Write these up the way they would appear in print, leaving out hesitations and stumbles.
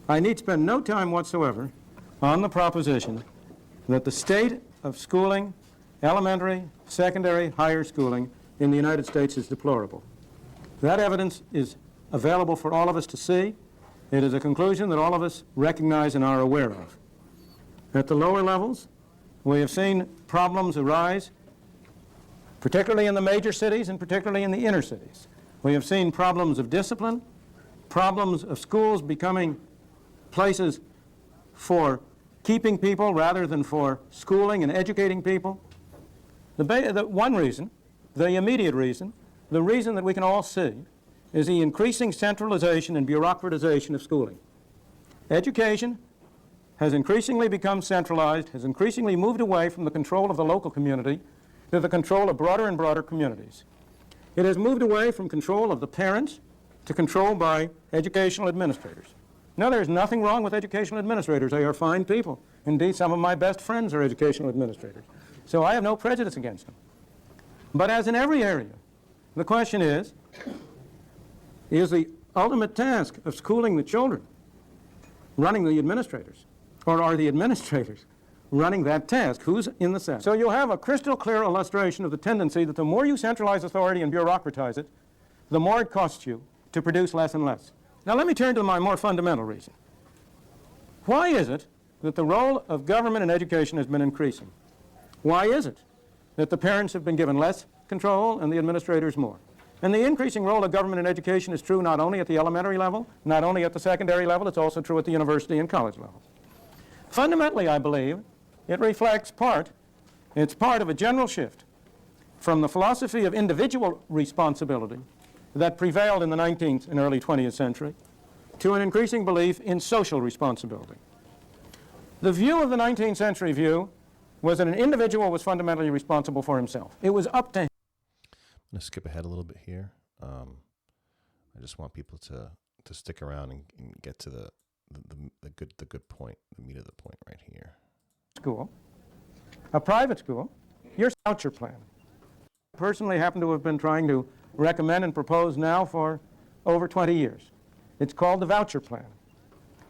I need spend no time whatsoever on the proposition that the state of schooling, elementary, secondary, higher schooling in the United States is deplorable. That evidence is available for all of us to see. It is a conclusion that all of us recognize and are aware of. At the lower levels, we have seen problems arise, particularly in the major cities and particularly in the inner cities. We have seen problems of discipline, problems of schools becoming places for keeping people rather than for schooling and educating people. The one reason, the immediate reason, the reason that we can all see is the increasing centralization and bureaucratization of schooling. Education has increasingly become centralized, has increasingly moved away from the control of the local community to the control of broader and broader communities. It has moved away from control of the parents to control by educational administrators. Now, there's nothing wrong with educational administrators. They are fine people. Indeed, some of my best friends are educational administrators. So I have no prejudice against them. But as in every area, the question is the ultimate task of schooling the children running the administrators? Or are the administrators running that task? Who's in the center? So you'll have a crystal clear illustration of the tendency that the more you centralize authority and bureaucratize it, the more it costs you to produce less and less. Now let me turn to my more fundamental reason. Why is it that the role of government in education has been increasing? Why is it that the parents have been given less control and the administrators more? And the increasing role of government in education is true not only at the elementary level, not only at the secondary level, it's also true at the university and college level. Fundamentally, I believe, it reflects it's part of a general shift from the philosophy of individual responsibility that prevailed in the 19th and early 20th century to an increasing belief in social responsibility. The view of the 19th century view was that an individual was fundamentally responsible for himself. It was up to him. I'm going to skip ahead a little bit here. I just want people to stick around and get to the good point, the meat of the point right here. School, a private school, your voucher plan. I personally happen to have been trying to recommend and propose now for over 20 years. It's called the voucher plan.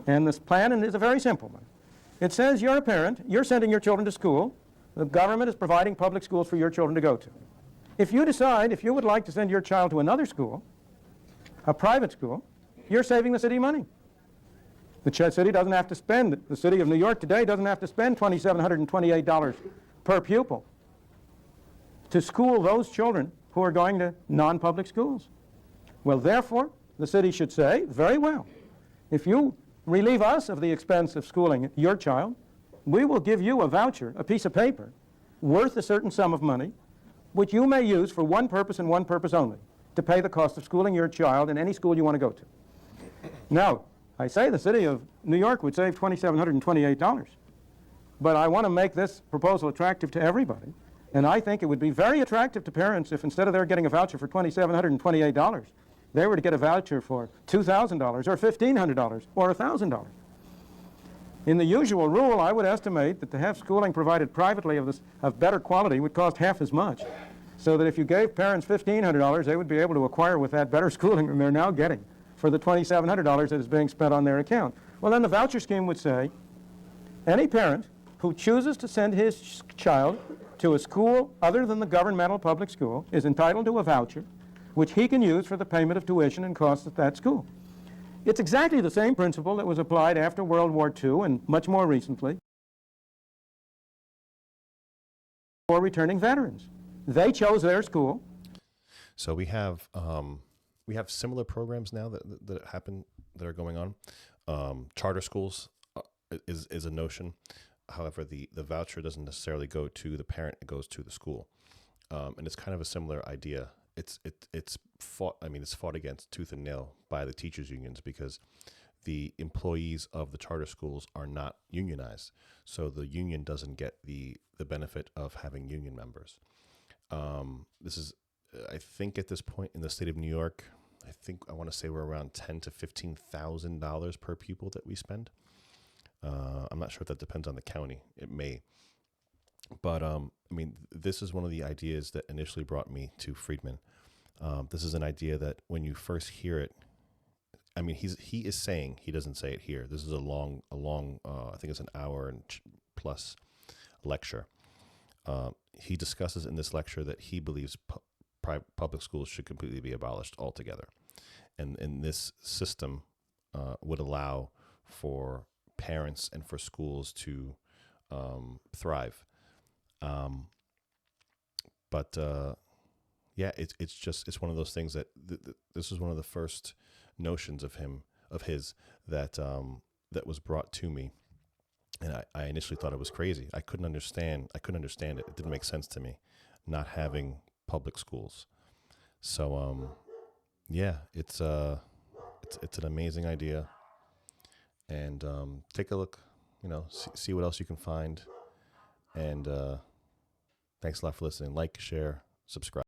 And this plan is a very simple one. It says you're a parent, you're sending your children to school, the government is providing public schools for your children to go to. If you decide if you would like to send your child to another school, a private school, you're saving the city money. The city doesn't have to spend, the city of New York today doesn't have to spend $2,728 per pupil to school those children who are going to non-public schools. Well, therefore, the city should say, very well, if you relieve us of the expense of schooling your child, we will give you a voucher, a piece of paper, worth a certain sum of money, which you may use for one purpose and one purpose only, to pay the cost of schooling your child in any school you want to go to. Now, I say the city of New York would save $2,728, but I want to make this proposal attractive to everybody, and I think it would be very attractive to parents if instead of their getting a voucher for $2,728, they were to get a voucher for $2,000 or $1,500 or $1,000. In the usual rule, I would estimate that to have schooling provided privately of better quality would cost half as much, so that if you gave parents $1,500, they would be able to acquire with that better schooling than they're now getting for the $2,700 that is being spent on their account. Well, then the voucher scheme would say, any parent who chooses to send his child to a school other than the governmental public school is entitled to a voucher which he can use for the payment of tuition and costs at that school. It's exactly the same principle that was applied after World War II and much more recently for returning veterans. They chose their school. So we have similar programs now that happen, that are going on. Charter schools is a notion. However, the voucher doesn't necessarily go to the parent; it goes to the school, and it's kind of a similar idea. It's fought against tooth and nail by the teachers unions because the employees of the charter schools are not unionized, so the union doesn't get the benefit of having union members. This is, I think, at this point in the state of New York, I want to say we're around $10,000 to $15,000 per pupil that we spend. I'm not sure if that depends on the county. It may. But, this is one of the ideas that initially brought me to Friedman. This is an idea that when you first hear it, I mean, he is saying, he doesn't say it here. This is a long, I think it's an hour and plus lecture. He discusses in this lecture that he believes public schools should completely be abolished altogether. And this system would allow for parents and for schools to thrive. But yeah, it's one of those things that this was one of the first notions of his that that was brought to me, and I initially thought it was crazy. I couldn't understand it. It didn't make sense to me, not having public schools. So yeah, it's an amazing idea, and take a look, see what else you can find, and thanks a lot for listening. Like, share, subscribe.